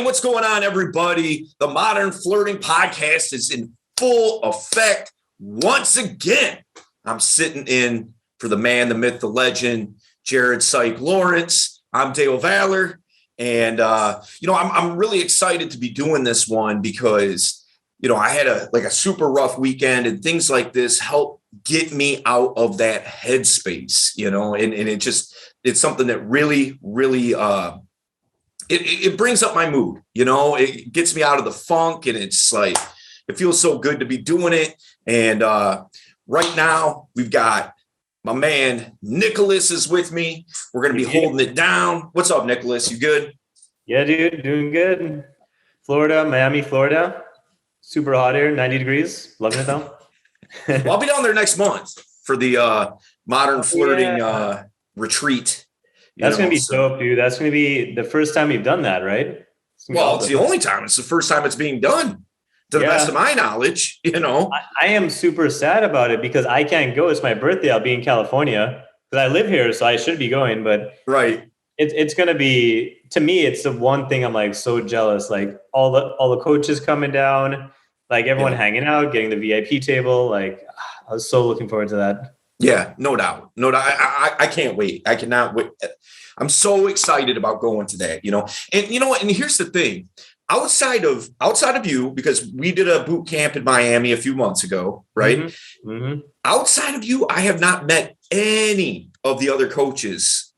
what's going on, everybody? The Modern Flirting Podcast is in full effect once again. I'm sitting in for the man, the myth, the legend, Jared Psych Lawrence. I'm Dale Valor. And, I'm really excited to be doing this one because, I had a super rough weekend, and things like this help get me out of that headspace, and it's something that really, it brings up my mood, it gets me out of the funk, and it's like, it feels so good to be doing it. And right now we've got my man, Nicholas is with me. We're going to be holding it down. What's up, Nicholas? You good? Yeah, dude. Doing good. Miami, Florida. Super hot here, 90 degrees. Loving it though. Well, I'll be down there next month for the Modern Flirting retreat. That's going to be dope, dude. That's going to be the first time you've done that, right? It's the only time. It's the first time it's being done, to the best of my knowledge, I am super sad about it because I can't go. It's my birthday. I'll be in California because I live here, so I should be going. But it's going to be, to me, it's the one thing I'm like so jealous. Like all the coaches coming down, like everyone hanging out, getting the VIP table. Like I was so looking forward to that. Yeah, no doubt. I can't wait. I cannot wait. I'm so excited about going to that, and here's the thing. Outside of you, because we did a boot camp in Miami a few months ago, right? Mm-hmm. Outside of you, I have not met any of the other coaches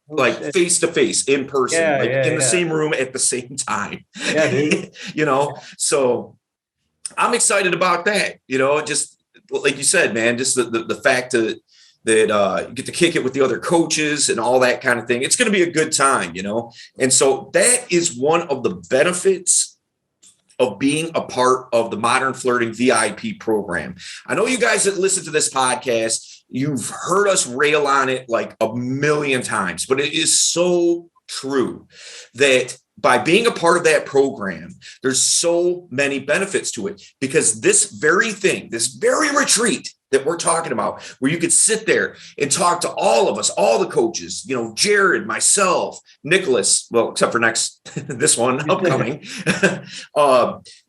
face to face, in person, in the same room at the same time. Yeah, dude. So I'm excited about that. Just like you said, man, just the fact that you get to kick it with the other coaches and all that kind of thing. It's going to be a good time, And so that is one of the benefits of being a part of the Modern Flirting VIP program. I know you guys that listen to this podcast, you've heard us rail on it like a million times, but it is so true that by being a part of that program, there's so many benefits to it, because this very retreat that we're talking about, where you could sit there and talk to all of us, all the coaches, Jared, myself, Nicholas, well, except for this one upcoming,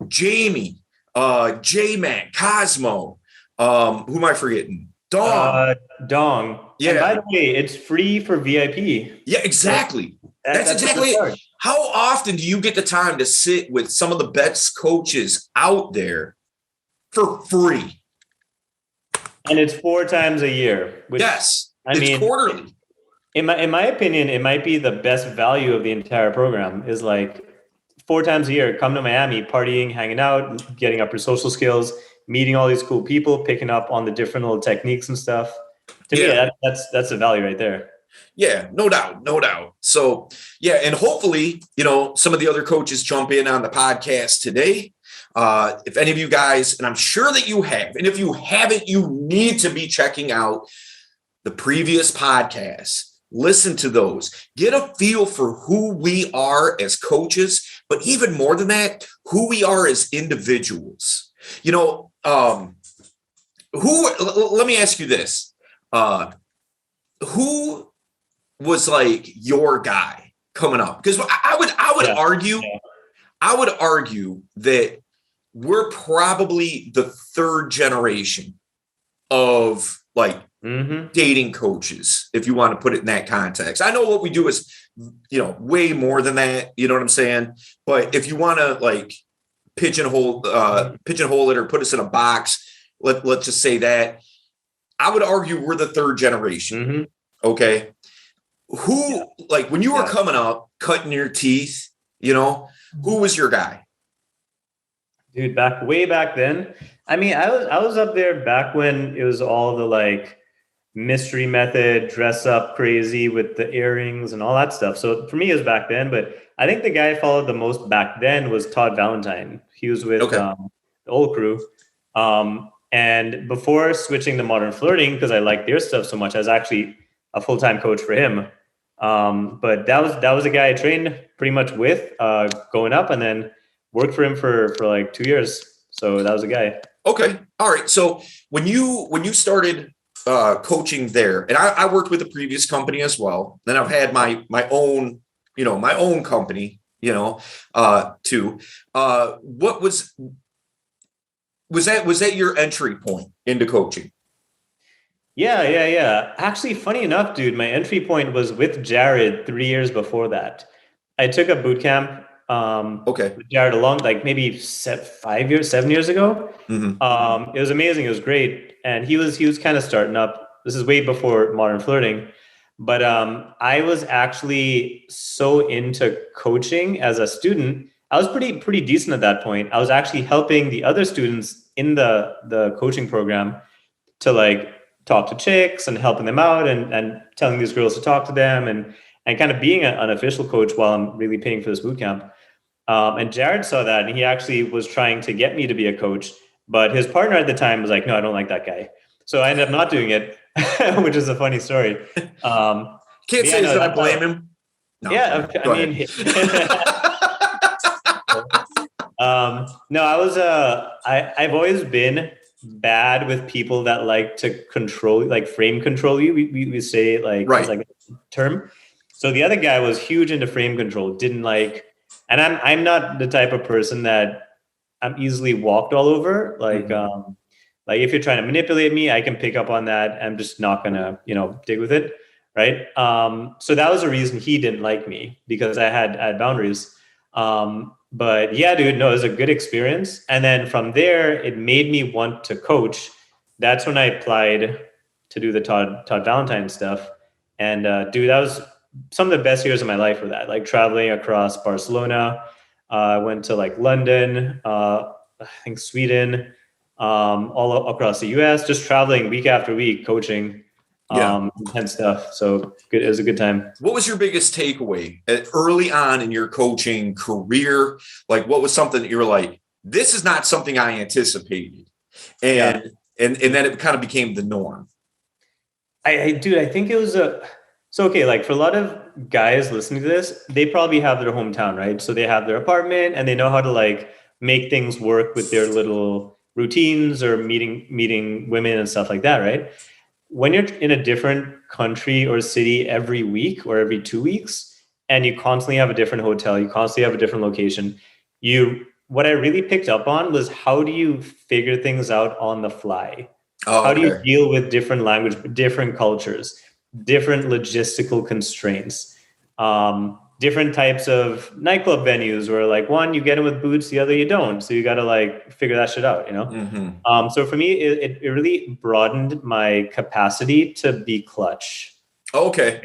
Jamie, J-Man, Cosmo, who am I forgetting? Dong. Yeah. And by the way, it's free for VIP. Yeah, exactly. That's exactly it. How often do you get the time to sit with some of the best coaches out there for free? And it's 4 times a year. It's quarterly. In my opinion, it might be the best value of the entire program is like 4 times a year, come to Miami, partying, hanging out, getting up your social skills, meeting all these cool people, picking up on the different little techniques and stuff. To me, that's the value right there. Yeah, no doubt. So, and hopefully, some of the other coaches jump in on the podcast today. If any of you guys, and I'm sure that you have, and if you haven't, you need to be checking out the previous podcasts. Listen to those. Get a feel for who we are as coaches, but even more than that, who we are as individuals. Let me ask you this. Who was like your guy coming up? Because I would argue that we're probably the third generation of dating coaches, if you want to put it in that context. I know what we do is, way more than that. You know what I'm saying? But if you want to pigeonhole it or put us in a box, let's just say that. I would argue we're the third generation. Mm-hmm. Okay. Who, when you were coming up, cutting your teeth, who was your guy? Dude, way back then. I mean, I was up there back when it was all the mystery method, dress up crazy with the earrings and all that stuff. So for me, it was back then. But I think the guy I followed the most back then was Todd Valentine. He was with the old crew. And before switching to Modern Flirting, because I liked their stuff so much, I was actually a full-time coach for him. But that was a guy I trained pretty much with going up, and then worked for him for 2 years. So that was a guy. Okay. All right. So when you started coaching there, and I worked with a previous company as well, then I've had my own company, too. What was that your entry point into coaching? Yeah. Actually, funny enough, dude, my entry point was with Jared 3 years before that. I took a boot camp Okay. with Jared along, like maybe 5 years, 7 years ago. Hmm. It was amazing. It was great, and he was kind of starting up. This is way before modern flirting, but I was actually so into coaching as a student. I was pretty decent at that point. I was actually helping the other students in the coaching program to like talk to chicks and helping them out and telling these girls to talk to them and kind of being an unofficial coach while I'm really paying for this boot camp. And Jared saw that and he actually was trying to get me to be a coach, but his partner at the time was like, no, I don't like that guy. So I ended up not doing it, which is a funny story. Can't say that I blame him. No, yeah, I mean, no, I've always been bad with people that like to control, like frame control you. We say it like, right. It's like a term. So the other guy was huge into frame control, didn't like, and I'm not the type of person that I'm easily walked all over. Like if you're trying to manipulate me, I can pick up on that. I'm just not gonna, dig with it. Right. So that was the reason he didn't like me because I had boundaries. But yeah, dude, no, it was a good experience. And then from there, it made me want to coach. That's when I applied to do the Todd Valentine stuff. And dude, that was some of the best years of my life for that. Like traveling across Barcelona, I went to like London, I think Sweden, all across the US, just traveling week after week, coaching. Intense stuff. So good. It was a good time. What was your biggest takeaway early on in your coaching career? Like, what was something that you were like, this is not something I anticipated, and then it kind of became the norm. I think it was okay. Like for a lot of guys listening to this, they probably have their hometown, right? So they have their apartment and they know how to like make things work with their little routines or meeting women and stuff like that, right? When you're in a different country or city every week or every 2 weeks, and you constantly have a different hotel, you constantly have a different location, what I really picked up on was how do you figure things out on the fly? How do you deal with different language, different cultures, different logistical constraints, different types of nightclub venues where like one, you get in with boots, the other you don't. So you got to like figure that shit out, Mm-hmm. So for me, it really broadened my capacity to be clutch. Okay.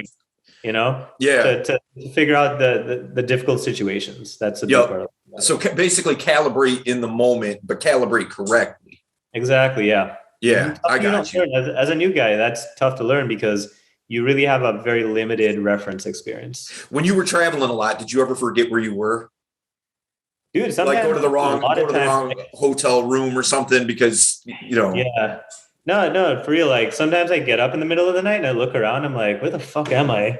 Yeah. To figure out the difficult situations. That's a big part of it. So basically calibrate in the moment, but calibrate correctly. Exactly. Yeah. Yeah. I got you. As a new guy, that's tough to learn because you really have a very limited reference experience. When you were traveling a lot, did you ever forget where you were? Dude, sometimes like go to the wrong hotel room or something because Yeah. No, for real. Like sometimes I get up in the middle of the night and I look around. I'm like, where the fuck am I?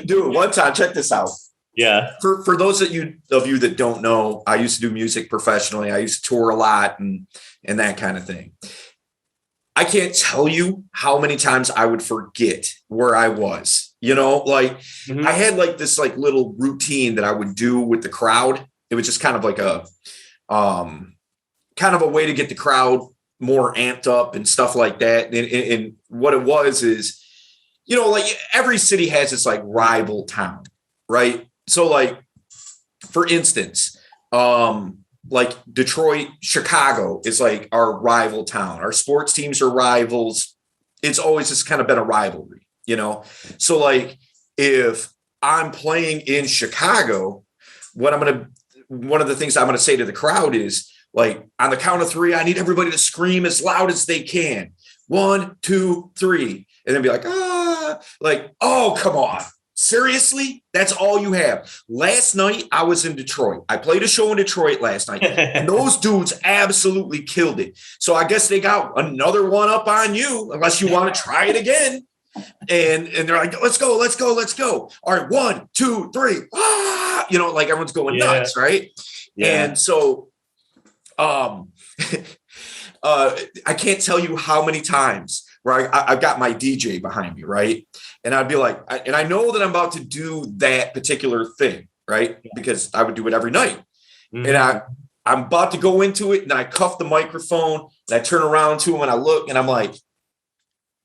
Dude, one time, check this out. Yeah. For those of you that don't know, I used to do music professionally. I used to tour a lot and that kind of thing. I can't tell you how many times I would forget where I was. I had like this like little routine that I would do with the crowd. It was just kind of like a way to get the crowd more amped up and stuff like that. And what it was is, like every city has its like rival town, right? So like, for instance, like Detroit, Chicago is like our rival town. Our sports teams are rivals. It's always just kind of been a rivalry, So like if I'm playing in Chicago, one of the things I'm going to say to the crowd is like, on the count of three, I need everybody to scream as loud as they can. 1, 2, 3. And then be like, like, oh, come on. Seriously? That's all you have. Last night, I was in Detroit. I played a show in Detroit last night, and those dudes absolutely killed it. So I guess they got another one up on you, unless you want to try it again. And they're like, let's go. All right, 1, 2, 3. Like everyone's going nuts, right? Yeah. And so I can't tell you how many times where I've got my DJ behind me, right? and I'd be like, and I know that I'm about to do that particular thing, right? Because I would do it every night. Mm-hmm. And I'm about to go into it, and I cuff the microphone, and I turn around to him, and I look, and I'm like,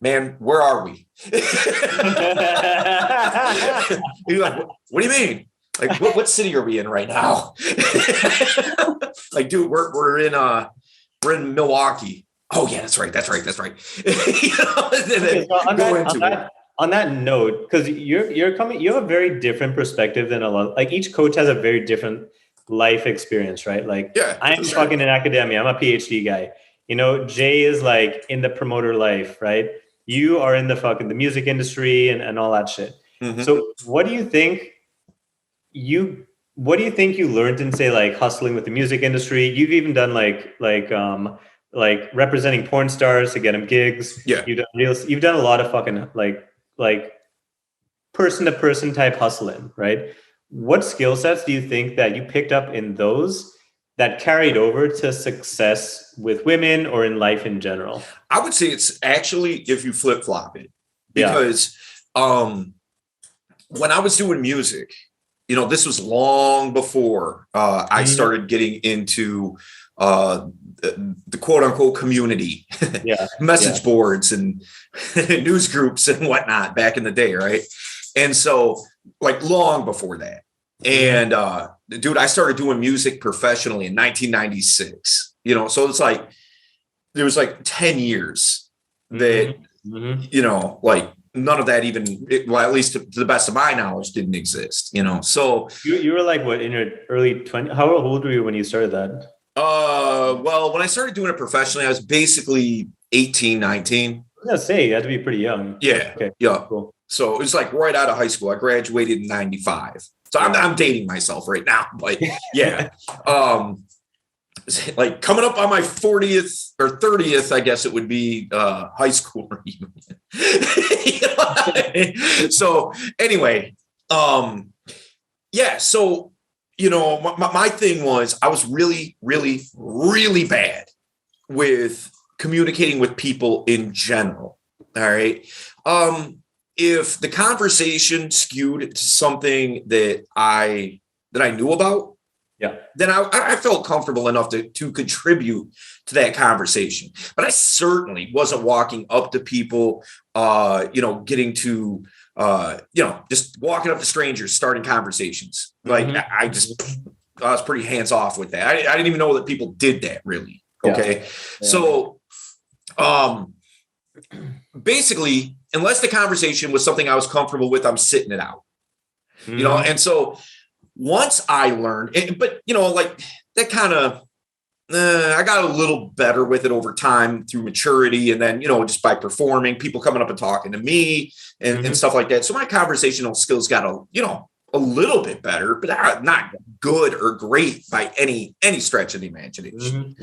man, where are we? He's like, what do you mean? Like, what city are we in right now? Like, dude, we're in Milwaukee. Oh yeah, that's right. You know, Okay, so on that note, because you have a very different perspective than a lot. Like each coach has a very different life experience, right? Like I'm fucking in academia. I'm a PhD guy. You know, Jay is like in the promoter life, right? You are in the music industry and all that shit. Mm-hmm. So what do you think you learned in, say, like hustling with the music industry? You've even done like representing porn stars to get them gigs. Yeah. You've done a lot of fucking like person to person type hustling, right? What skill sets do you think that you picked up in those that carried over to success with women or in life in general? I would say it's actually if you flip flop it, because when I was doing music, you know, this was long before I started getting into the quote unquote community, message boards and news groups and whatnot back in the day. Right. And so like long before that. And dude, I started doing music professionally in 1996, you know, so it's like, there was like 10 years that, you know, like none of that even, well, at least to the best of my knowledge, didn't exist, you know? So you were like, what, in your early 20s? How old were you when you started that? Well, when I started doing it professionally, I was basically 18, 19. I was gonna say, you had to be pretty young. Yeah. Okay. Yeah. Cool. So it was like right out of high school. I graduated in 95. So I'm dating myself right now, but yeah. Like coming up on my 40th or 30th, I guess it would be high school reunion. So anyway, yeah. So, you know, my thing was I was really, really, really bad with communicating with people in general. All right. If the conversation skewed to something that I knew about, then I felt comfortable enough to contribute to that conversation. But I certainly wasn't walking up to people, you know, getting to, you know, just walking up to strangers, starting conversations. Like I was pretty hands off with that. I didn't even know that people did that really. Okay. So, basically, unless the conversation was something I was comfortable with, I'm sitting it out, you know? And so once I learned, but you know, like that kind of, I got a little better with it over time through maturity. And then, you know, just by performing, people coming up and talking to me and stuff like that. So my conversational skills got a little bit better, but not good or great by any stretch of the imagination.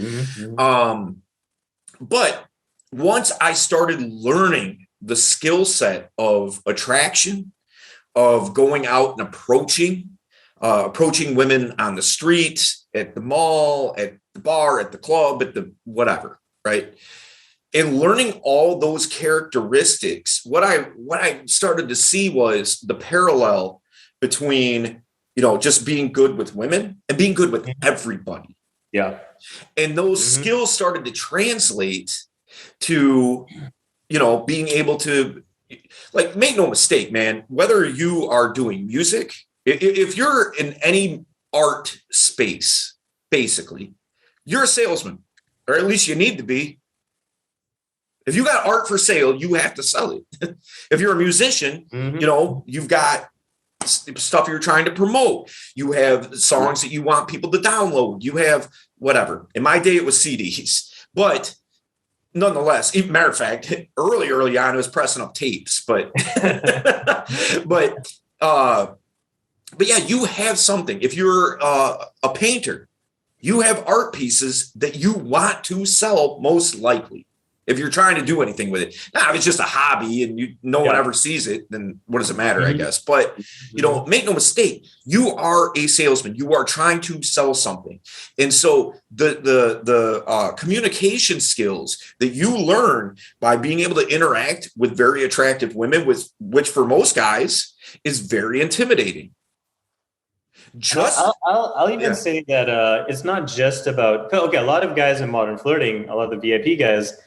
But once I started learning the skill set of attraction, of going out and approaching women on the street, at the mall, at the bar, at the club, at the whatever, right? And learning all those characteristics, what I started to see was the parallel between, you know, just being good with women and being good with everybody. Yeah. And those skills started to translate to, you know, being able to, like, make no mistake, man, whether you are doing music, if you're in any art space, basically, you're a salesman, or at least you need to be. If you got art for sale, you have to sell it. If you're a musician, you know, you've got stuff you're trying to promote. You have songs that you want people to download. You have whatever. In my day, it was CDs, but nonetheless, even matter of fact, early on, it was pressing up tapes, but yeah, you have something. If you're a painter, you have art pieces that you want to sell, most likely. If you're trying to do anything with it. Now, if it's just a hobby and no one ever sees it, then what does it matter, I guess? But, make no mistake, you are a salesman. You are trying to sell something. And so the communication skills that you learn by being able to interact with very attractive women, which for most guys is very intimidating. I'll even say that it's not just about, okay, a lot of guys in modern flirting, a lot of the VIP guys,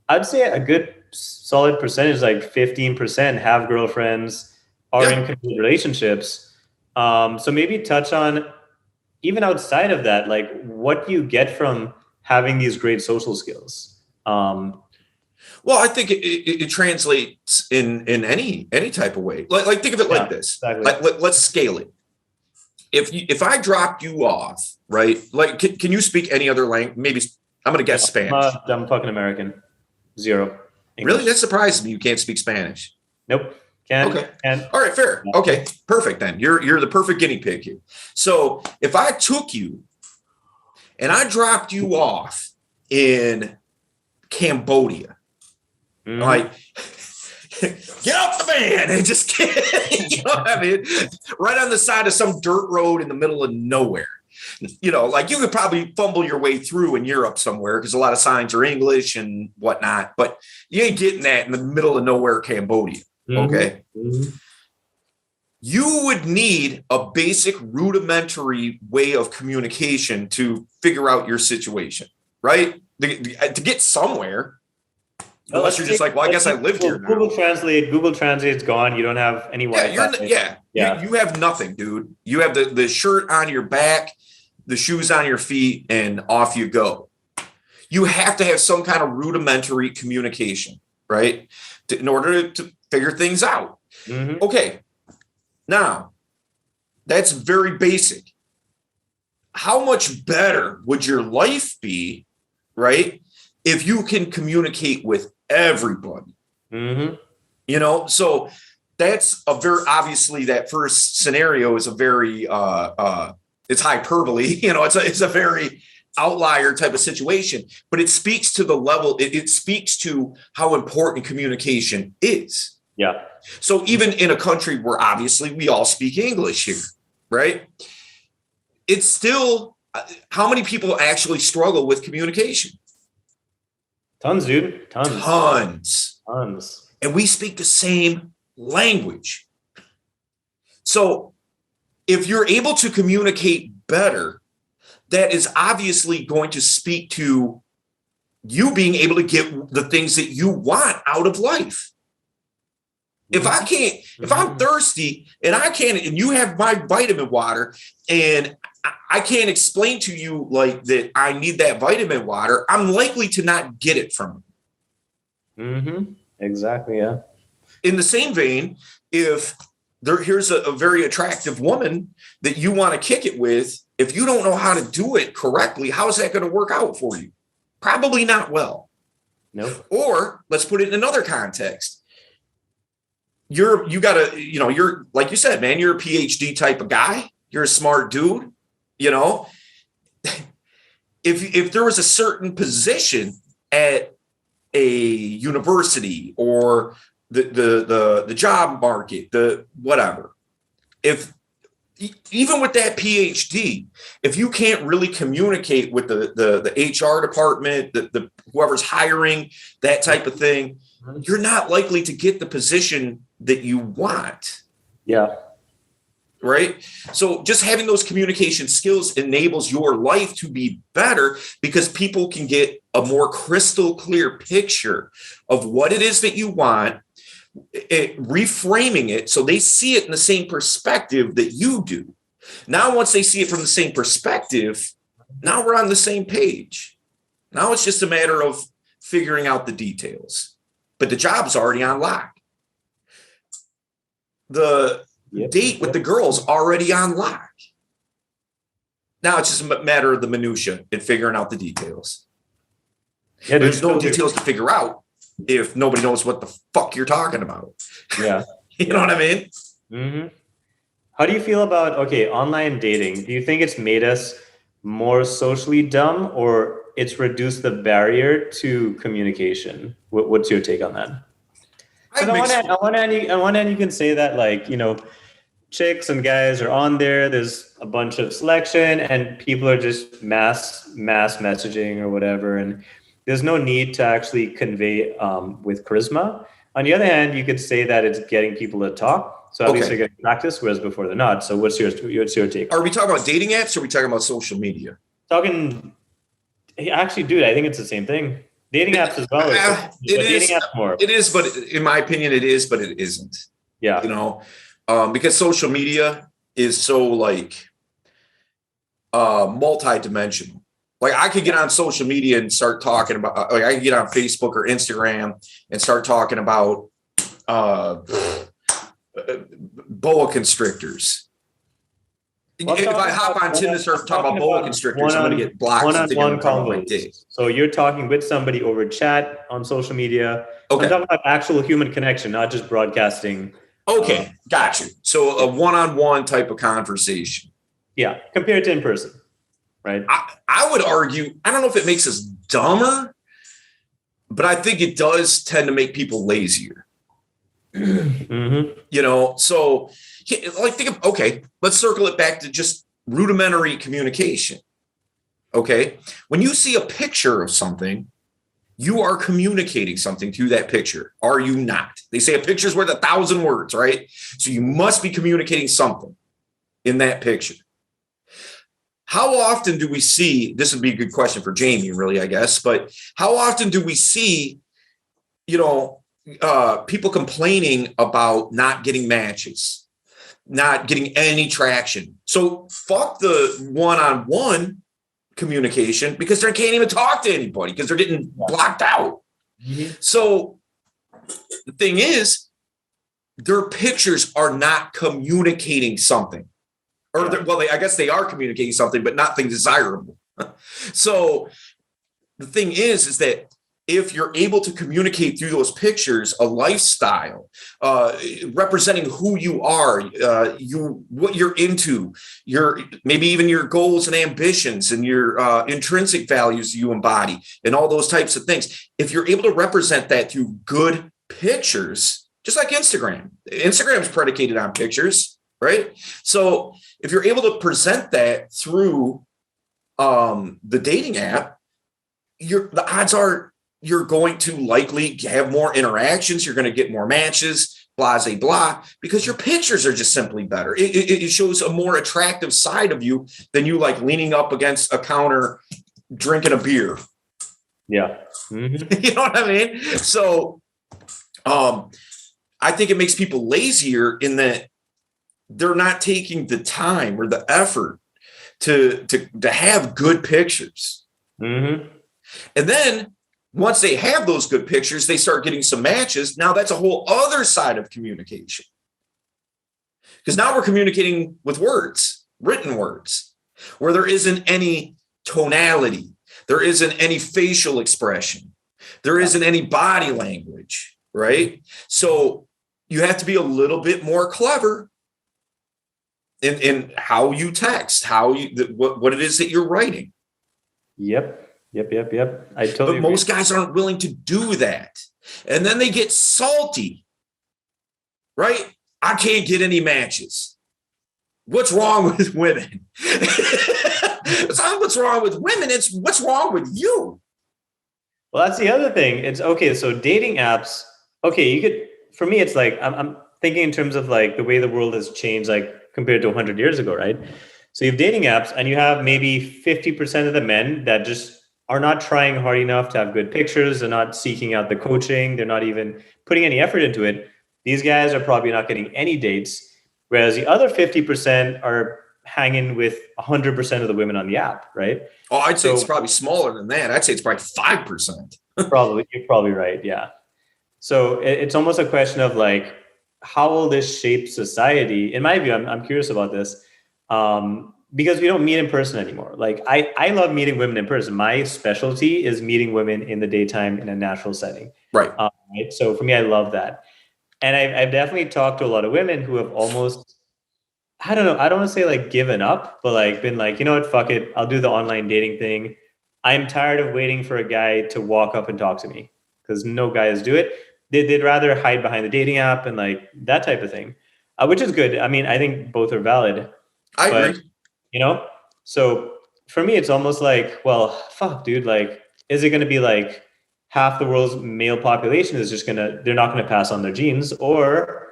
I'd say a good solid percentage, like 15%, have girlfriends, are in committed relationships. So maybe touch on, even outside of that, like what you get from having these great social skills. Well, I think it translates in any type of way. Like think of it like this. Exactly. Let's scale it. If I dropped you off, right? Like, can you speak any other language? Maybe I'm going to guess Spanish. I'm fucking American. Zero. English. Really? That surprises me. You can't speak Spanish. Nope. Okay. All right. Fair. Okay. Perfect. Then you're the perfect guinea pig here. So if I took you and I dropped you off in Cambodia, like, get off the van and just get, you know what I mean? Right on the side of some dirt road in the middle of nowhere. Like you could probably fumble your way through in Europe somewhere because a lot of signs are English and whatnot, but you ain't getting that in the middle of nowhere, Cambodia. Okay. You would need a basic rudimentary way of communication to figure out your situation, right? To get somewhere. Unless you're just like, well, I guess I lived here now. Google Translate's gone. You don't have any Wi-Fi. You have nothing, dude. You have the shirt on your back, the shoes on your feet, and off you go. You have to have some kind of rudimentary communication, right? In order to figure things out. Okay. Now, that's very basic. How much better would your life be, right, if you can communicate with everybody? So that's a very, obviously that first scenario is a very it's hyperbole, it's a very outlier type of situation, but it speaks to the level, it speaks to how important communication is. So even in a country where obviously we all speak English here, right, it's still, how many people actually struggle with communication? Tons, dude. Tons. And we speak the same language. So if you're able to communicate better, that is obviously going to speak to you being able to get the things that you want out of life. If I can't, if I'm thirsty and you have my vitamin water and I can't explain to you like that I need that vitamin water, I'm likely to not get it from you. Exactly. Yeah. In the same vein, if here's a very attractive woman that you want to kick it with, if you don't know how to do it correctly, how is that going to work out for you? Probably not well. Nope. Or let's put it in another context. You're like you said, man, you're a PhD type of guy. You're a smart dude. If there was a certain position at a university or the job market, the whatever, if even with that PhD, if you can't really communicate with the HR department, the whoever's hiring, that type of thing, you're not likely to get the position that you want. Yeah. Right. So just having those communication skills enables your life to be better because people can get a more crystal clear picture of what it is that you want, reframing it so they see it in the same perspective that you do. Now, once they see it from the same perspective, now we're on the same page. Now it's just a matter of figuring out the details, but the job's already on lock. The date with the girl's already on lock. Now it's just a matter of the minutia and figuring out the details. Yeah, there's no details to figure out if nobody knows what the fuck you're talking about. Yeah. You know what I mean? Mm-hmm. How do you feel about, online dating? Do you think it's made us more socially dumb or it's reduced the barrier to communication. What's your take on that? Because on one hand, you can say that, like, chicks and guys are on there. There's a bunch of selection, and people are just mass messaging or whatever, and there's no need to actually convey with charisma. On the other hand, you could say that it's getting people to talk. So at least they're getting practice, whereas before they're not. So what's your take? Are we talking about dating apps or are we talking about social media? Actually, dude, I think it's the same thing. Dating apps as well. Dating apps more. It is, but in my opinion, it is, but it isn't. Yeah. Because social media is so like multi-dimensional. Like I could get on social media and start talking about, like I could get on Facebook or Instagram and start talking about boa constrictors. Well, if I hop on Tinder and start talking about boa constrictors, I'm going to get blocked. One-on-one convos. So you're talking with somebody over chat on social media. Okay. I'm talking about actual human connection, not just broadcasting. Okay, got you. So a one-on-one type of conversation. Yeah, compared to in person, right? I would argue, I don't know if it makes us dumber, but I think it does tend to make people lazier. Mm-hmm. So like okay, let's circle it back to just rudimentary communication. Okay, when you see a picture of something, you are communicating something through that picture. Are you not? They say a picture is worth 1,000 words, right? So you must be communicating something in that picture. How often do we see, this would be a good question for Jamie, really, I guess, but how often do we see, people complaining about not getting matches, not getting any traction? So fuck the one-on-one communication, because they can't even talk to anybody because they're getting blocked out. Mm-hmm. So the thing is, their pictures are not communicating something, or I guess they are communicating something, but nothing desirable. So the thing is that if you're able to communicate through those pictures a lifestyle, representing who you are, what you're into, maybe even your goals and ambitions and your intrinsic values you embody and all those types of things. If you're able to represent that through good pictures, just like Instagram is predicated on pictures, right? So if you're able to present that through the dating app, the odds are you're going to likely have more interactions. You're going to get more matches, blah, blah, blah, because your pictures are just simply better. It shows a more attractive side of you than you like leaning up against a counter, drinking a beer. Yeah. Mm-hmm. You know what I mean? So I think it makes people lazier in that they're not taking the time or the effort to have good pictures. Mm-hmm. And then once they have those good pictures, they start getting some matches. Now that's a whole other side of communication. Because now we're communicating with words, written words, where there isn't any tonality. There isn't any facial expression. There isn't any body language, right? So you have to be a little bit more clever in how you text, what it is that you're writing. Yep. But most guys aren't willing to do that. And then they get salty, right? I can't get any matches. What's wrong with women? It's not what's wrong with women. It's what's wrong with you. Well, that's the other thing. It's okay. So dating apps, okay, for me, it's like, I'm thinking in terms of like the way the world has changed, like compared to 100 years ago, right? So you have dating apps and you have maybe 50% of the men that just are not trying hard enough to have good pictures. They're not seeking out the coaching. They're not even putting any effort into it. These guys are probably not getting any dates. Whereas the other 50% are hanging with 100% of the women on the app, right? Oh, I'd say it's probably smaller than that. I'd say it's probably 5%. You're probably right. Yeah. So it's almost a question of like, how will this shape society? In my view, I'm curious about this. Because we don't meet in person anymore. Like I love meeting women in person. My specialty is meeting women in the daytime in a natural setting. Right. Right? So for me, I love that. And I've definitely talked to a lot of women who have almost, I don't know, I don't want to say like given up, but like been like, you know what, fuck it. I'll do the online dating thing. I'm tired of waiting for a guy to walk up and talk to me because no guys do it. They'd rather hide behind the dating app and like that type of thing, which is good. I mean, I think both are valid, I but agree. you know, so for me, it's almost like, well, fuck, dude, like, is it going to be like half the world's male population is just they're not going to pass on their genes, or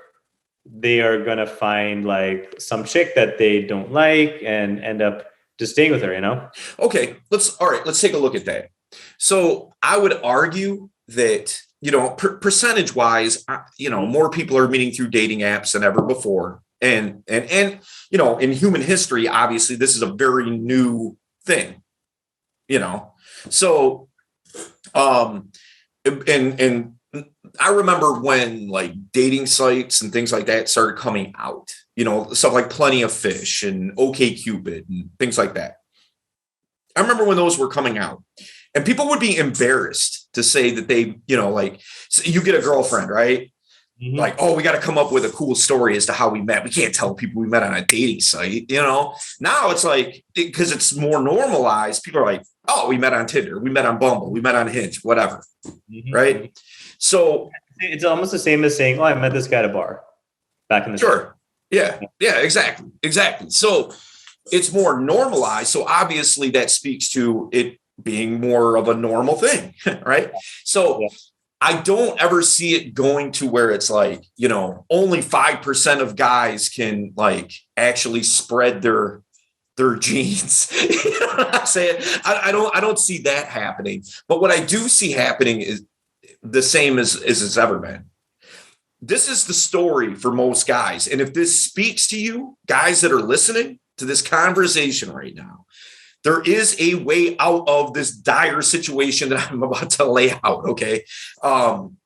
they are going to find like some chick that they don't like and end up just staying with her, you know? Okay, let's take a look at that. So I would argue that, percentage wise, more people are meeting through dating apps than ever before. And in human history, obviously, this is a very new thing, So, and I remember when like dating sites and things like that started coming out, stuff like Plenty of Fish and OkCupid and things like that. I remember when those were coming out, and people would be embarrassed to say that they, like, so you get a girlfriend, right? Mm-hmm. Like, oh, we got to come up with a cool story as to how we met. We can't tell people we met on a dating site, Now it's like, because it's more normalized, people are like, oh, we met on Tinder, we met on Bumble, we met on Hinge, whatever, mm-hmm. Right? So it's almost the same as saying, oh, I met this guy at a bar back in the day. Yeah, exactly. So it's more normalized. So obviously that speaks to it being more of a normal thing, right? So yeah. I don't ever see it going to where it's like, only 5% of guys can like actually spread their genes. You know what I'm saying? I don't see that happening. But what I do see happening is the same as it's ever been. This is the story for most guys. And if this speaks to you, guys that are listening to this conversation right now, there is a way out of this dire situation that I'm about to lay out. Okay. And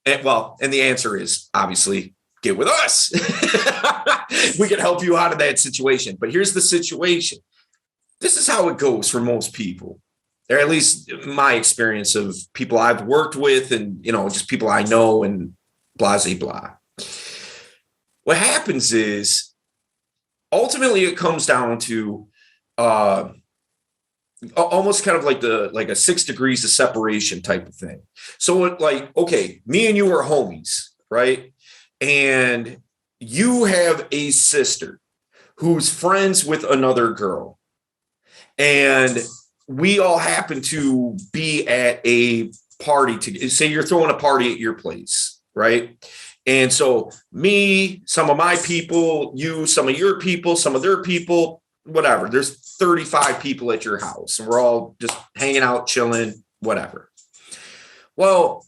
the answer is obviously get with us. We can help you out of that situation. But here's the situation. This is how it goes for most people, or at least my experience of people I've worked with and, just people I know and blah, blah, blah. What happens is, ultimately, it comes down to almost kind of like a 6 degrees of separation type of thing. So okay, me and you are homies, right? And you have a sister who's friends with another girl. And we all happen to be at a party say you're throwing a party at your place, right? And so me, some of my people, you, some of your people, some of their people, whatever. There's 35 people at your house and we're all just hanging out, chilling, whatever. Well,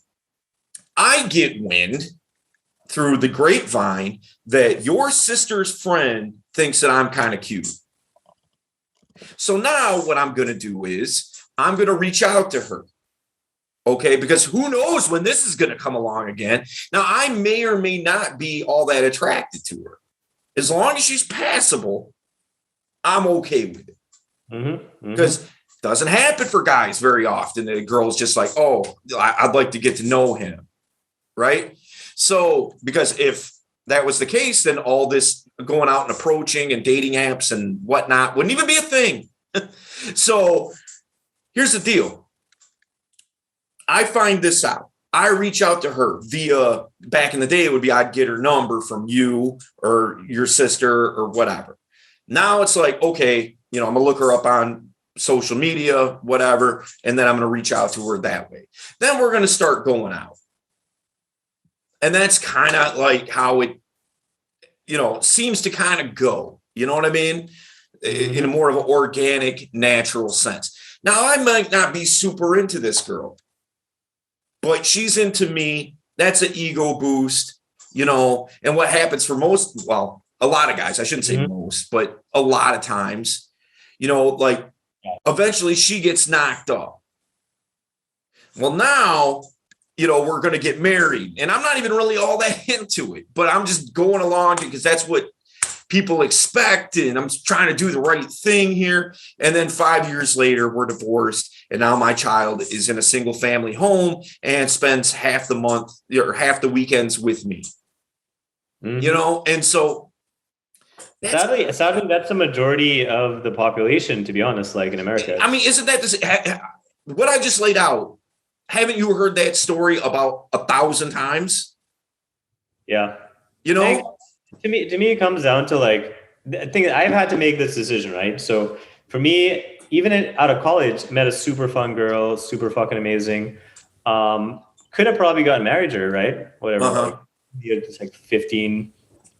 I get wind through the grapevine that your sister's friend thinks that I'm kind of cute. So now what I'm going to do is I'm going to reach out to her. Okay, because who knows when this is going to come along again. Now, I may or may not be all that attracted to her. As long as she's passable, I'm okay with it. Because it doesn't happen for guys very often. The girl's just like, oh, I'd like to get to know him, right? So, because if that was the case, then all this going out and approaching and dating apps and whatnot wouldn't even be a thing. So, here's the deal. I find this out. I reach out to her via, back in the day, it would be I'd get her number from you or your sister or whatever. Now it's like, okay, I'm going to look her up on social media, whatever, and then I'm going to reach out to her that way. Then we're going to start going out. And that's kind of like how it, seems to kind of go. You know what I mean? In a more of an organic, natural sense. Now, I might not be super into this girl, but she's into me. That's an ego boost, and what happens for most, well, a lot of guys, I shouldn't say most, but a lot of times, eventually she gets knocked up. Well, now, we're going to get married, and I'm not even really all that into it, but I'm just going along because that's what people expect. And I'm trying to do the right thing here. And then 5 years later, we're divorced. And now my child is in a single family home and spends half the month or half the weekends with me, and so Sadly, that's the majority of the population, to be honest, like in America. I mean, isn't that this, what I just laid out? Haven't you heard that story about 1,000 times? Yeah. You know? To me, it comes down to like, I think I've had to make this decision, right? So for me, even out of college, met a super fun girl, super fucking amazing. Could have probably gotten married to her, right? Whatever, like, it's like 15,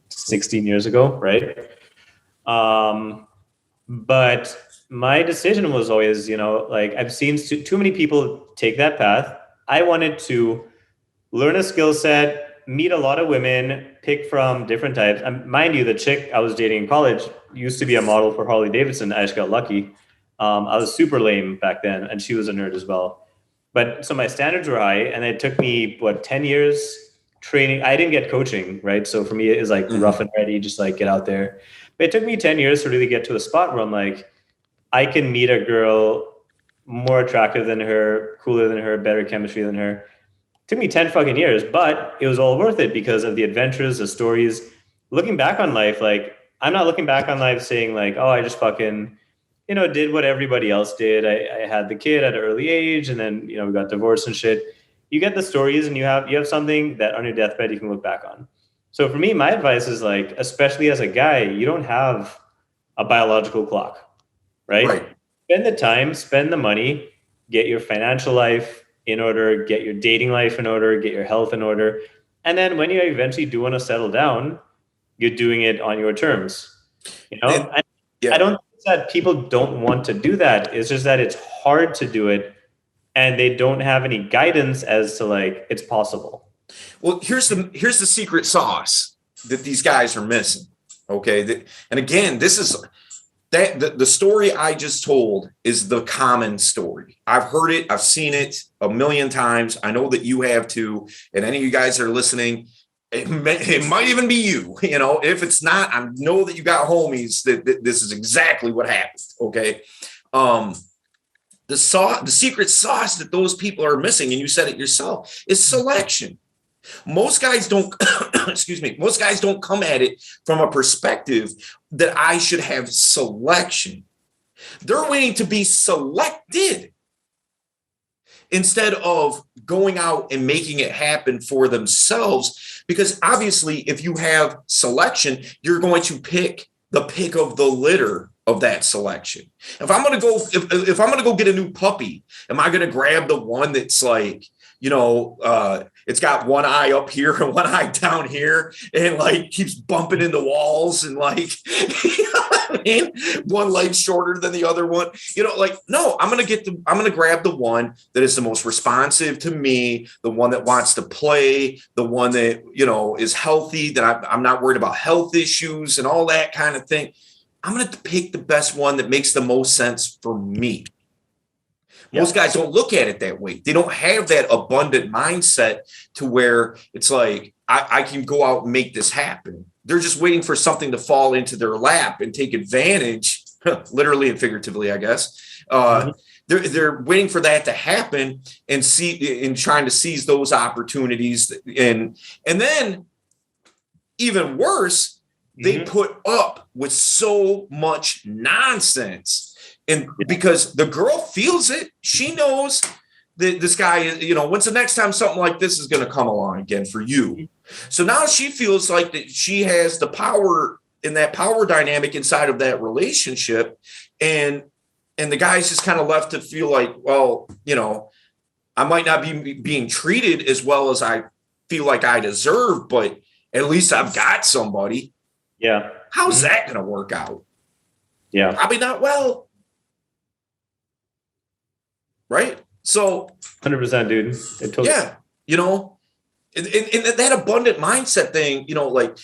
16 years ago, right? But my decision was always, like I've seen too many people take that path. I wanted to learn a skill set, meet a lot of women, pick from different types. Mind you, the chick I was dating in college used to be a model for Harley Davidson. I just got lucky. I was super lame back then, and she was a nerd as well. But so my standards were high, and it took me 10 years training. I didn't get coaching, right? So for me, it was like rough and ready, just like get out there. But it took me 10 years to really get to a spot where I'm like, I can meet a girl more attractive than her, cooler than her, better chemistry than her. It took me 10 fucking years, but it was all worth it because of the adventures, the stories. Looking back on life, like I'm not looking back on life saying like, oh, I just fucking, did what everybody else did. I had the kid at an early age and then, we got divorced and shit. You get the stories and you have something that on your deathbed you can look back on. So for me, my advice is like, especially as a guy, you don't have a biological clock, right? Spend the time, spend the money, get your financial life in order, get your dating life in order, get your health in order. And then when you eventually do want to settle down, you're doing it on your terms. I don't think that people don't want to do that. It's just that it's hard to do it and they don't have any guidance as to like it's possible. Well, here's the secret sauce that these guys are missing. Okay. And again, this is that the story I just told is the common story. I've heard it. I've seen it a million times. I know that you have too. And any of you guys that are listening, it might even be you. If it's not, I know that you got homies that this is exactly what happened. Okay. The secret sauce that those people are missing, and you said it yourself, is selection. Most guys don't, excuse me, most guys don't come at it from a perspective that I should have selection. They're waiting to be selected instead of going out and making it happen for themselves. Because obviously, if you have selection, you're going to pick the pick of the litter of that selection. If I'm going to go get a new puppy, am I going to grab the one that's like, it's got one eye up here and one eye down here and like keeps bumping into walls and like, one leg shorter than the other one, no, I'm going to grab the one that is the most responsive to me, the one that wants to play, the one that, is healthy, that I'm not worried about health issues and all that kind of thing. I'm going to pick the best one that makes the most sense for me. Most guys don't look at it that way. They don't have that abundant mindset to where it's like, I can go out and make this happen. They're just waiting for something to fall into their lap and take advantage, literally and figuratively, I guess. They're waiting for that to happen and trying to seize those opportunities. And then even worse, they put up with so much nonsense. And because the girl feels it, she knows that this guy is, when's the next time something like this is going to come along again for you? So now she feels like that she has the power in that power dynamic inside of that relationship. And the guy's just kind of left to feel like, well, I might not be being treated as well as I feel like I deserve, but at least I've got somebody. Yeah. How's that going to work out? Yeah. Probably not well. Right. So 100%, dude. Yeah. And that abundant mindset thing, like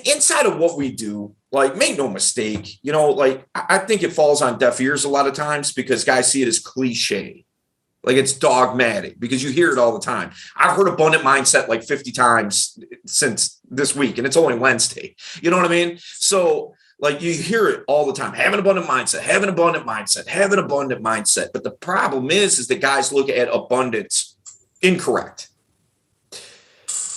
inside of what we do, like make no mistake, like I think it falls on deaf ears a lot of times because guys see it as cliche. Like it's dogmatic because you hear it all the time. I've heard abundant mindset like 50 times since this week and it's only Wednesday. You know what I mean? So like you hear it all the time, have an abundant mindset, have an abundant mindset, have an abundant mindset. But the problem is that guys look at abundance incorrect.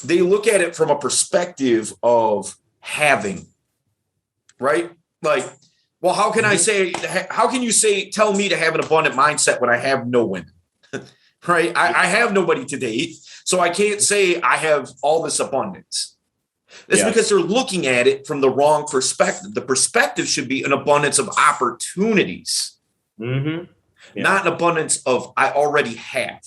They look at it from a perspective of having. right? Like, well, how can you tell me to have an abundant mindset when I have no women, right? I have nobody to date, so I can't say I have all this abundance. It's because they're looking at it from the wrong perspective. The perspective should be an abundance of opportunities, not an abundance of I already have.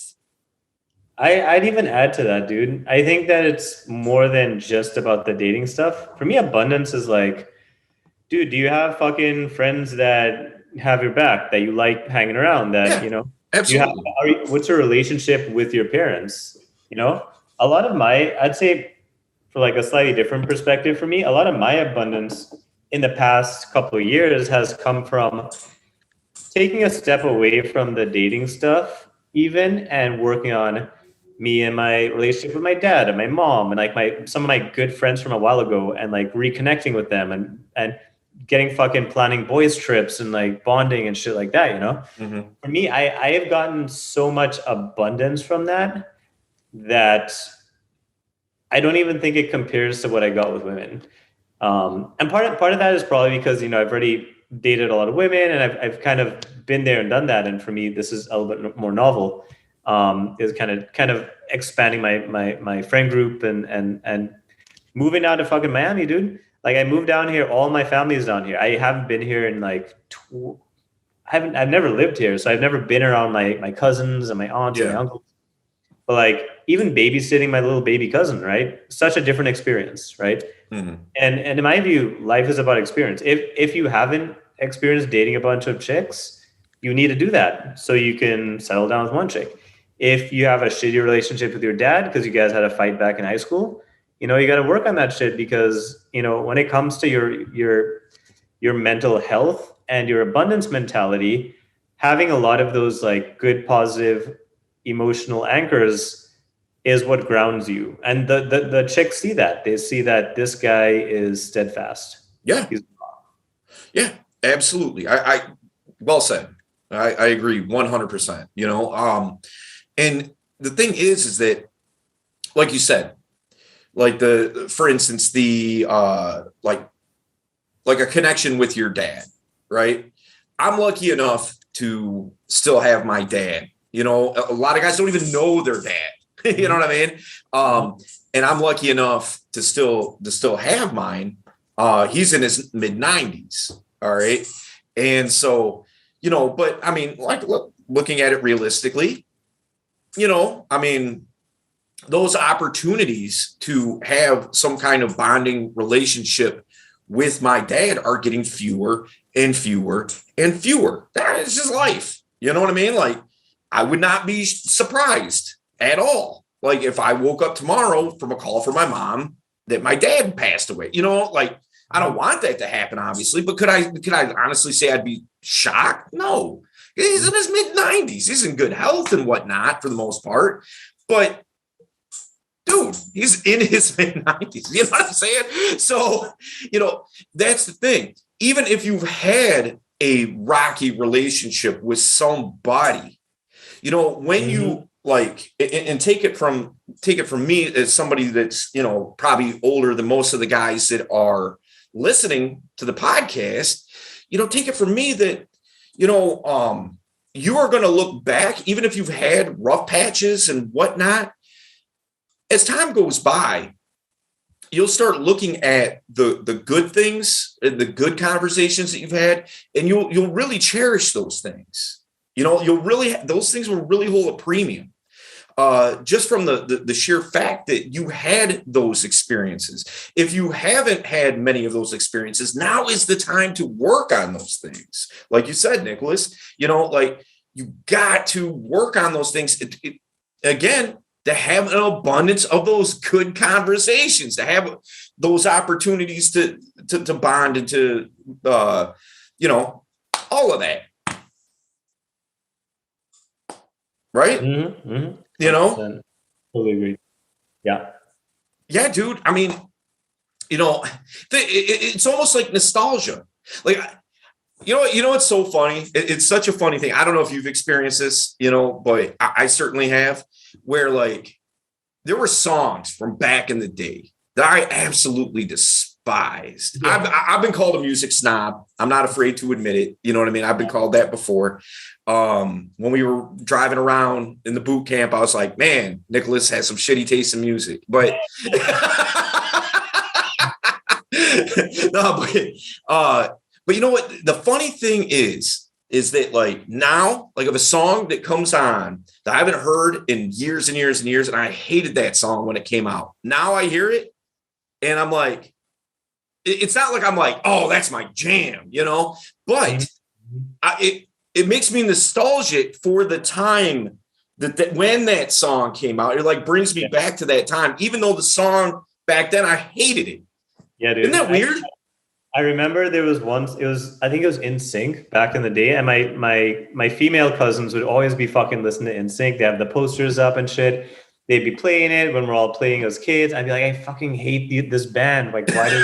I'd even add to that, dude. I think that it's more than just about the dating stuff. For me, abundance is like, dude, do you have fucking friends that have your back, that you like hanging around, that, Absolutely. What's your relationship with your parents? A lot of I'd say, for like a slightly different perspective for me, a lot of my abundance in the past couple of years has come from taking a step away from the dating stuff even, and working on me and my relationship with my dad and my mom and like some of my good friends from a while ago, and like reconnecting with them and getting fucking planning boys trips and like bonding and shit like that, For me, I have gotten so much abundance from that I don't even think it compares to what I got with women. And part of that is probably because, I've already dated a lot of women, and I've kind of been there and done that. And for me, this is a little bit more novel. Is kind of expanding my friend group and moving out to fucking Miami, dude. Like, I moved down here. All my family is down here. I haven't been here in like I've never lived here, so I've never been around my cousins and my aunts and my uncles. But like, even babysitting my little baby cousin, right? Such a different experience, right? And in my view, life is about experience. If you haven't experienced dating a bunch of chicks, you need to do that so you can settle down with one chick. If you have a shitty relationship with your dad because you guys had a fight back in high school, you got to work on that shit, because when it comes to your mental health and your abundance mentality, having a lot of those like good, positive emotional anchors is what grounds you. And the chicks see that. They see that this guy is steadfast. Yeah. Absolutely. I well said. I agree 100%, and the thing is that, like you said, like for instance, the like a connection with your dad, right? I'm lucky enough to still have my dad. A lot of guys don't even know their dad. You know what I mean? And I'm lucky enough to still have mine. He's in his mid-90s. All right. And so, but I mean, like, looking at it realistically, I mean, those opportunities to have some kind of bonding relationship with my dad are getting fewer and fewer and fewer. It's just life. You know what I mean? Like, I would not be surprised at all, like, if I woke up tomorrow from a call from my mom that my dad passed away. Like, I don't want that to happen, obviously, but could I honestly say I'd be shocked? No. He's in his mid-90s. He's in good health and whatnot for the most part. But, dude, he's in his mid-90s. You know what I'm saying? So, that's the thing. Even if you've had a rocky relationship with somebody, when you like, and take it from me as somebody that's, probably older than most of the guys that are listening to the podcast, take it from me that, you are going to look back, even if you've had rough patches and whatnot, as time goes by, you'll start looking at the good things, the good conversations that you've had, and you'll really cherish those things. Those things will really hold a premium, just from the sheer fact that you had those experiences. If you haven't had many of those experiences, now is the time to work on those things. Like you said, Nicholas, like, you got to work on those things. Again, to have an abundance of those good conversations, to have those opportunities to bond and to, all of that. Right? Totally agree. Yeah, dude. I mean, it's almost like nostalgia. Like, it's so funny. It's such a funny thing. I don't know if you've experienced this, but I certainly have, where like there were songs from back in the day that I absolutely despised. Yeah. I've been called a music snob. I'm not afraid to admit it. You know what I mean? I've been called that before. When we were driving around in the boot camp, I was like, man, Nicholas has some shitty taste in music. But no, but you know what? The funny thing is that like now, like of a song that comes on that I haven't heard in years and years and years, and I hated that song when it came out. Now I hear it and I'm like, it's not like I'm like, oh, that's my jam, you know, but it makes me nostalgic for the time that when that song came out. It like brings me back to that time, even though the song back then I hated it. Yeah, dude. Isn't that weird? I remember there was once I think it was NSYNC back in the day, and my female cousins would always be fucking listening to NSYNC. They have the posters up and shit. They'd be playing it when we're all playing as kids. I'd be like, I fucking hate this band. Like, why do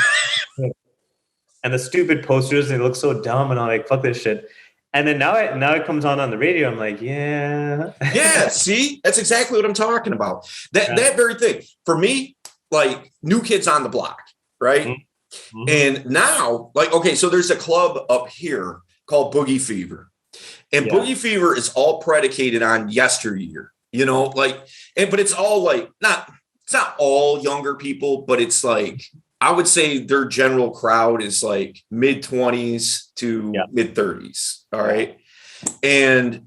and the stupid posters, they look so dumb, and I'm like, fuck this shit. And then now it comes on the radio. I'm like, yeah. Yeah, see? That's exactly what I'm talking about. That very thing. For me, like New Kids on the Block, right? Mm-hmm. And now, like, okay, so there's a club up here called Boogie Fever. And Boogie Fever is all predicated on yesteryear, you know, like, but it's all like, it's not all younger people, but it's like, I would say their general crowd is like mid 20s to mid 30s. All right. And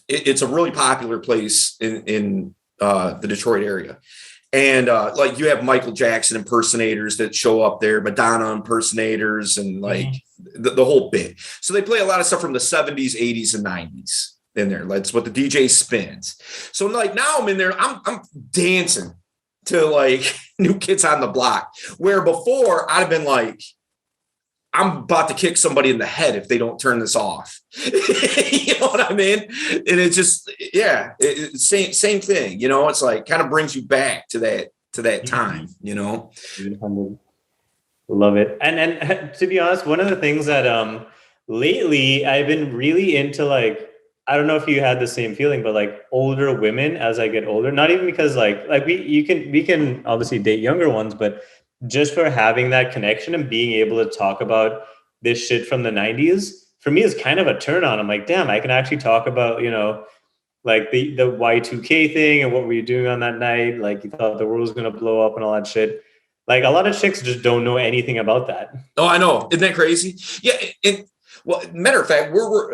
it's a really popular place in the Detroit area. And like you have Michael Jackson impersonators that show up there, Madonna impersonators, and like the whole bit. So they play a lot of stuff from the 70s, 80s, and 90s in there. That's what the DJ spins. So like now I'm in there, I'm dancing to like New Kids on the Block, where before I'd have been like, I'm about to kick somebody in the head if they don't turn this off. You know what I mean? And it's just, same thing. You know, it's like kind of brings you back to that time, you know? Love it. And to be honest, one of the things that lately I've been really into, like, I don't know if you had the same feeling, but like older women as I get older, not even because like we can obviously date younger ones, but just for having that connection and being able to talk about this shit from the 90s, for me is kind of a turn on. I'm like, damn, I can actually talk about, you know, like the Y2K thing and what were you doing on that night? Like you thought the world was going to blow up and all that shit. Like a lot of chicks just don't know anything about that. Oh, I know. Isn't that crazy? Yeah. Well, matter of fact, we're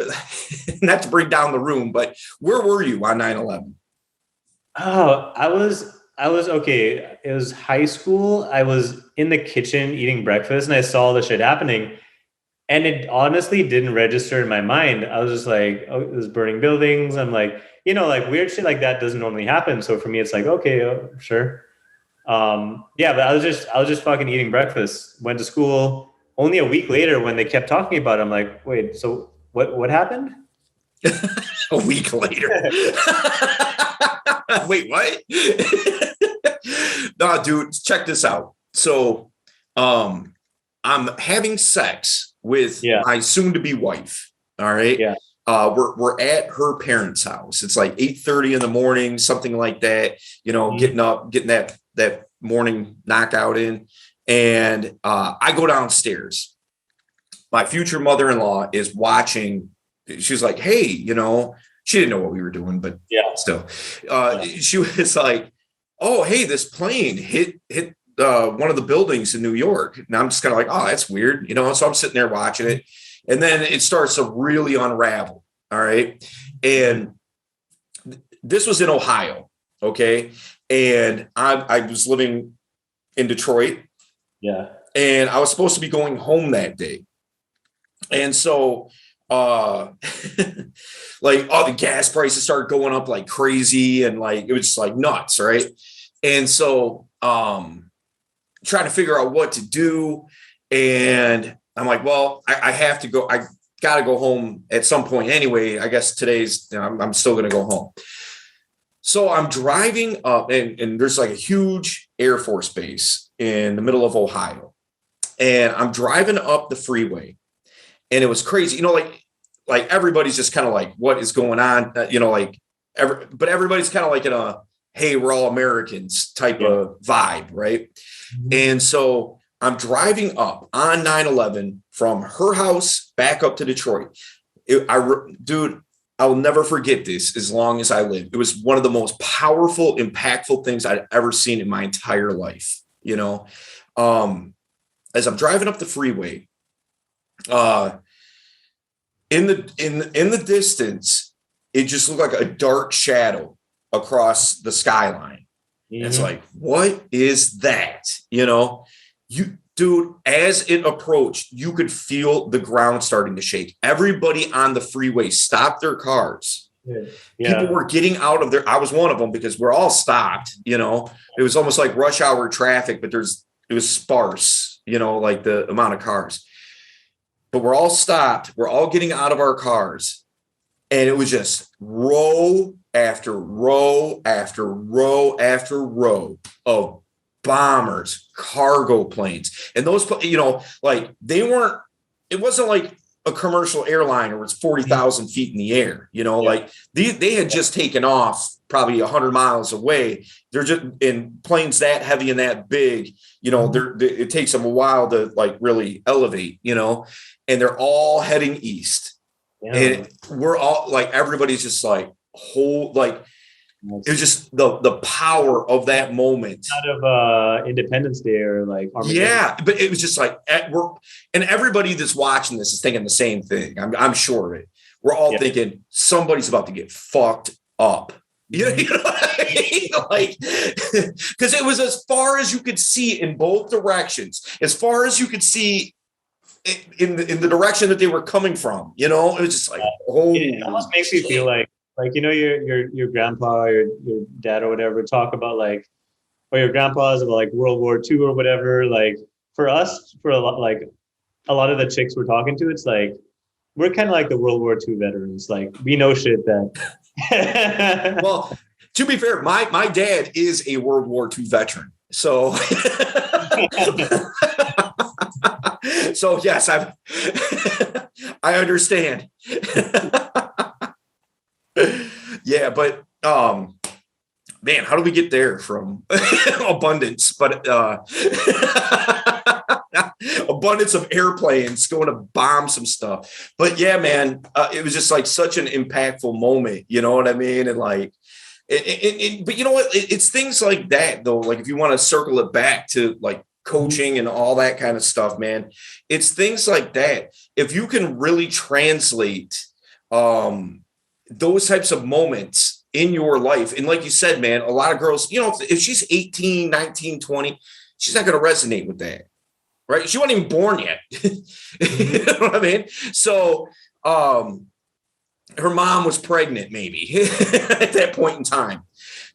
not to bring down the room, but where were you on 9/11? Oh, I was okay. It was high school. I was in the kitchen eating breakfast and I saw the shit happening. And it honestly didn't register in my mind. I was just like, oh, it was burning buildings. I'm like, you know, like weird shit like that doesn't normally happen. So for me, it's like, okay, sure. But I was just fucking eating breakfast, went to school. Only a week later when they kept talking about it, I'm like, wait, so what happened? A week later. Wait, what? No, dude, check this out. So I'm having sex with my soon-to-be wife. All right. Yeah. We're at her parents' house. It's like 8:30 in the morning, something like that, you know, getting up, getting that morning knockout in. And I go downstairs. My future mother-in-law is watching. She's like, hey, you know, she didn't know what we were doing, but still, she was like, oh, hey, this plane hit one of the buildings in New York. And I'm just kind of like, oh, that's weird. You know, so I'm sitting there watching it. And then it starts to really unravel. All right. And this was in Ohio. Okay. And I was living in Detroit. Yeah. And I was supposed to be going home that day. And so like the gas prices started going up like crazy, and like it was just like nuts, right? And so trying to figure out what to do. And I'm like, well, I have to go. I got to go home at some point anyway. I guess today's, I'm still going to go home. So I'm driving up, and there's like a huge Air Force base in the middle of Ohio. And I'm driving up the freeway, and it was crazy. You know, like everybody's just kind of like, what is going on? You know, like but everybody's kind of like in a hey, we're all Americans type of vibe, right? And so I'm driving up on 9/11 from her house back up to Detroit. Dude, I will never forget this as long as I live. It was one of the most powerful, impactful things I'd ever seen in my entire life. As I'm driving up the freeway, in the distance, it just looked like a dark shadow across the skyline. Mm-hmm. It's like, what is that? Dude, as it approached, you could feel the ground starting to shake. Everybody on the freeway stopped their cars. Yeah. People were getting out of there. I was one of them because we're all stopped. It was almost like rush hour traffic, but it was sparse, like the amount of cars. But we're all stopped. We're all getting out of our cars. And it was just row after row after row after row of bombers, cargo planes. And those, like it wasn't like a commercial airliner where it's 40,000 feet in the air, like they had just taken off probably 100 miles away. They're just in planes that heavy and that big, it takes them a while to like really elevate, and they're all heading east. Yeah. And we're all like, everybody's just like it was just the power of that moment. Out of Independence Day or like Armageddon. Yeah, but it was just like and everybody that's watching this is thinking the same thing. I'm sure of it. We're all thinking somebody's about to get fucked up. You know what I mean? Like, because it was as far as you could see in both directions, as far as you could see in the direction that they were coming from. It was just like, it almost makes you feel like your grandpa or your dad or whatever talk about like, or your grandpa's about like World War II or whatever. Like for us, for a lot of the chicks we're talking to, it's like we're kind of like the World War II veterans. Like we know shit that. Well, to be fair, my dad is a World War II veteran, so. So yes, I understand. Yeah, but man, how do we get there from abundance? But abundance of airplanes going to bomb some stuff. But yeah, man, it was just like such an impactful moment. You know what I mean? And like, but you know what? It's things like that though. Like if you want to circle it back to like coaching and all that kind of stuff, man, it's things like that. If you can really translate those types of moments in your life. And like you said, man, a lot of girls, if she's 18, 19, 20, she's not going to resonate with that, right? She wasn't even born yet. You know what I mean? So her mom was pregnant maybe at that point in time.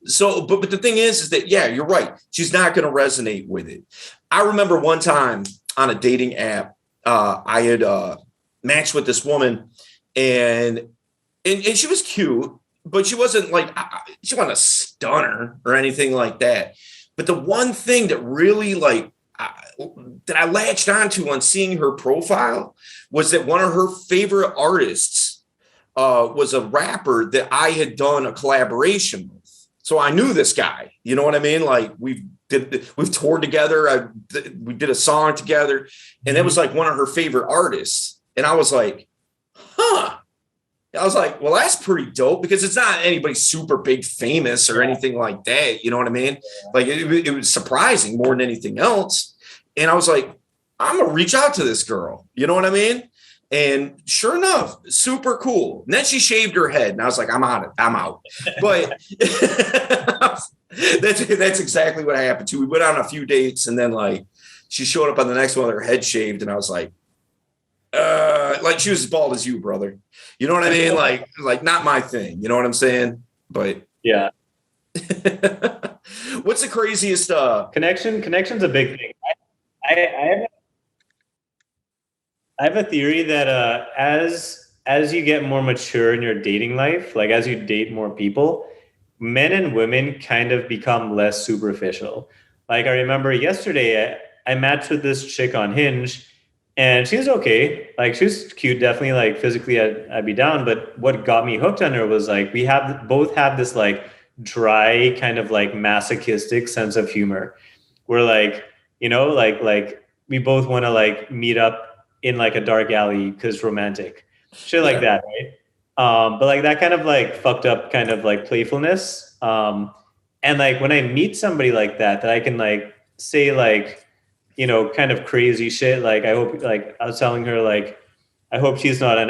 So, but the thing is that, yeah, you're right. She's not going to resonate with it. I remember one time on a dating app, I had matched with this woman and she was cute, but she wasn't she wasn't a stunner or anything like that. But the one thing that really that I latched onto on seeing her profile was that one of her favorite artists was a rapper that I had done a collaboration with. So I knew this guy, you know what I mean? Like we've toured together. We did a song together, and it was like one of her favorite artists. And I was like, huh. I was like, well, that's pretty dope because it's not anybody super big famous or anything like that. You know what I mean? Like it was surprising more than anything else. And I was like, I'm going to reach out to this girl. You know what I mean? And sure enough, super cool. And then she shaved her head and I was like, I'm out. But that's exactly what happened too. We went on a few dates and then like she showed up on the next one with her head shaved. And I was like she was as bald as you, brother. You know what I mean? Like not my thing. You know what I'm saying? But yeah. What's the craziest connection's a big thing. I have a theory that as you get more mature in your dating life, like as you date more people, men and women kind of become less superficial. Like I remember yesterday I matched with this chick on Hinge. And she was okay. Like she was cute, definitely. Like physically, I'd be down. But what got me hooked on her was like both have this like dry kind of like masochistic sense of humor. We're like, like we both want to like meet up in like a dark alley because romantic, shit like that, right? But like that kind of like fucked up kind of like playfulness. And like when I meet somebody like that I can like say like, kind of crazy shit. Like I hope, like I was telling her, like I hope she's not an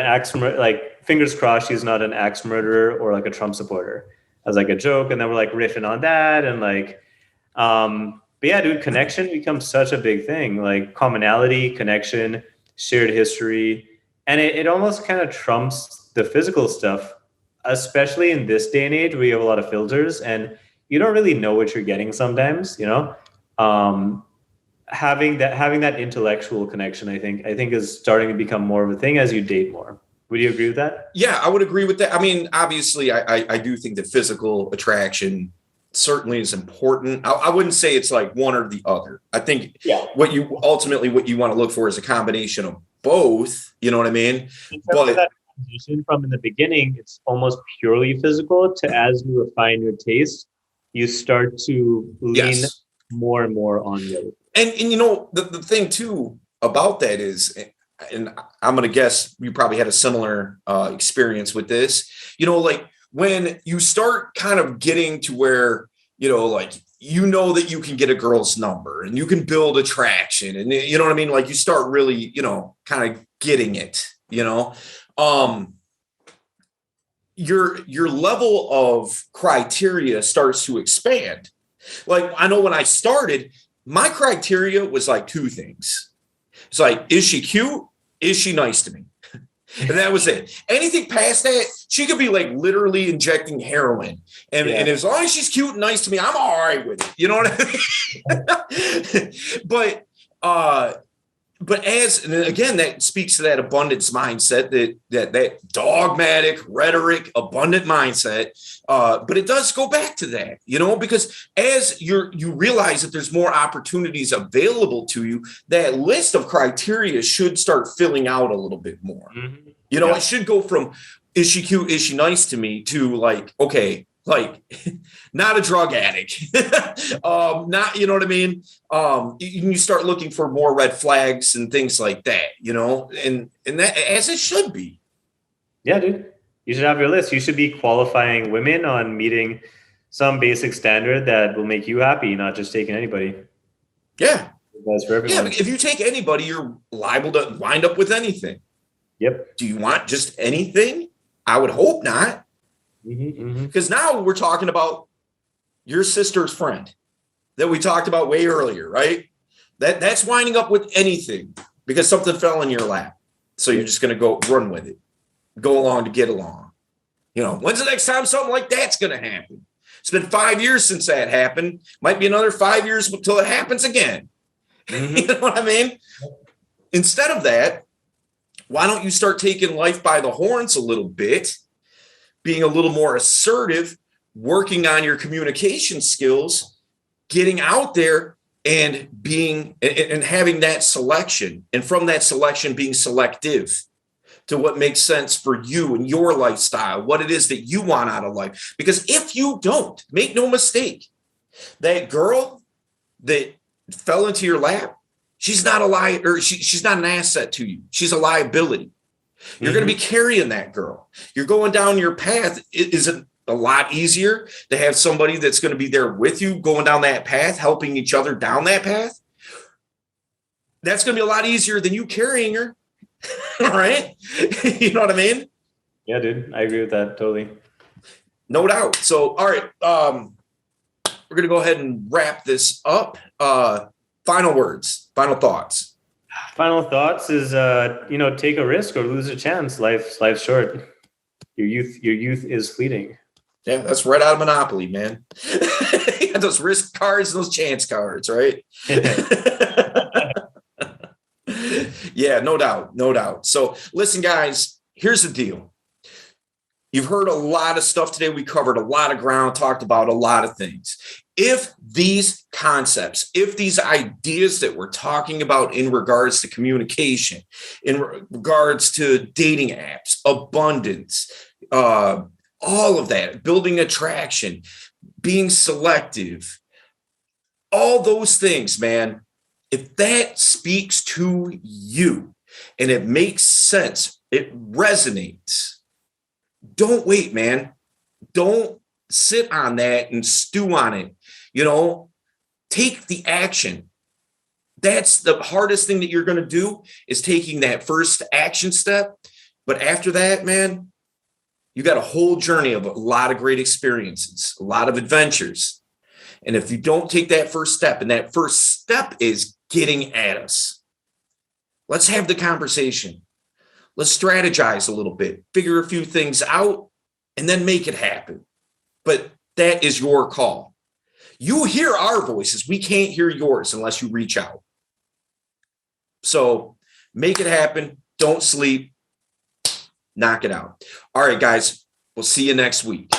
like fingers crossed she's not an axe murderer or like a Trump supporter, as like a joke. And then we're like riffing on that and like, but yeah, dude, connection becomes such a big thing. Like commonality, connection, shared history, and it almost kind of trumps the physical stuff, especially in this day and age where you have a lot of filters and you don't really know what you're getting sometimes. Um, having that intellectual connection, I think is starting to become more of a thing as you date more. Would you agree with that? Yeah, I would agree with that. I mean, obviously, I do think that physical attraction certainly is important. I wouldn't say it's like one or the other. I think what you want to look for is a combination of both. You know what I mean? But that transition from in the beginning, it's almost purely physical to as you refine your taste, you start to lean more and more on the other. And the thing too about that is, and I'm going to guess you probably had a similar experience with this, like when you start kind of getting to where, like, that you can get a girl's number and you can build attraction and you know what I mean? Like you start really, kind of getting it, your level of criteria starts to expand. Like I know when I started, my criteria was like two things. It's like, is she cute? Is she nice to me? And that was it. Anything past that, she could be like literally injecting heroin. And as long as she's cute and nice to me, I'm all right with it. You know what I mean? But and again, that speaks to that abundance mindset, that dogmatic rhetoric, abundant mindset. But it does go back to that, because as you realize that there's more opportunities available to you, that list of criteria should start filling out a little bit more. Mm-hmm. It should go from, is she cute? Is she nice to me? To like, okay, like not a drug addict, not, you know what I mean? You start looking for more red flags and things like that, and that, as it should be. Yeah, dude, you should have your list. You should be qualifying women on meeting some basic standard that will make you happy, not just taking anybody. Yeah. That's for everyone. Yeah. If you take anybody, you're liable to wind up with anything. Yep. Do you want just anything? I would hope not. Because now we're talking about your sister's friend that we talked about way earlier, right? That's winding up with anything because something fell in your lap. So you're just going to go run with it, go along to get along. When's the next time something like that's going to happen? It's been 5 years since that happened. Might be another 5 years until it happens again. Mm-hmm. You know what I mean? Instead of that, why don't you start taking life by the horns a little bit, being a little more assertive, working on your communication skills, getting out there and having that selection, and from that selection being selective to what makes sense for you and your lifestyle, what it is that you want out of life. Because if you don't, make no mistake, that girl that fell into your lap, she's not she's not an asset to you. She's a liability. You're going to be carrying that girl. You're going down your path. Is it a lot easier to have somebody that's going to be there with you going down that path, helping each other down that path? That's going to be a lot easier than you carrying her. All right. You know what I mean? Yeah, dude. I agree with that. Totally. No doubt. So, all right. We're going to go ahead and wrap this up. Final words, final thoughts. Final thoughts is, take a risk or lose a chance. Life's short. Your youth is fleeting. Yeah, that's right out of Monopoly, man. You got those risk cards and those chance cards, right? Yeah, no doubt. So listen, guys, here's the deal. You've heard a lot of stuff today. We covered a lot of ground, talked about a lot of things. If these concepts, if these ideas that we're talking about in regards to communication, in regards to dating apps, abundance, all of that, building attraction, being selective, all those things, man, if that speaks to you and it makes sense, it resonates, don't wait, man. Don't sit on that and stew on it. Take the action. That's the hardest thing that you're going to do, is taking that first action step. But after that, man, you got a whole journey of a lot of great experiences, a lot of adventures. And if you don't take that first step, and that first step is getting at us, let's have the conversation. Let's strategize a little bit, figure a few things out, and then make it happen. But that is your call. You hear our voices. We can't hear yours unless you reach out. So make it happen. Don't sleep. Knock it out. All right, guys. We'll see you next week.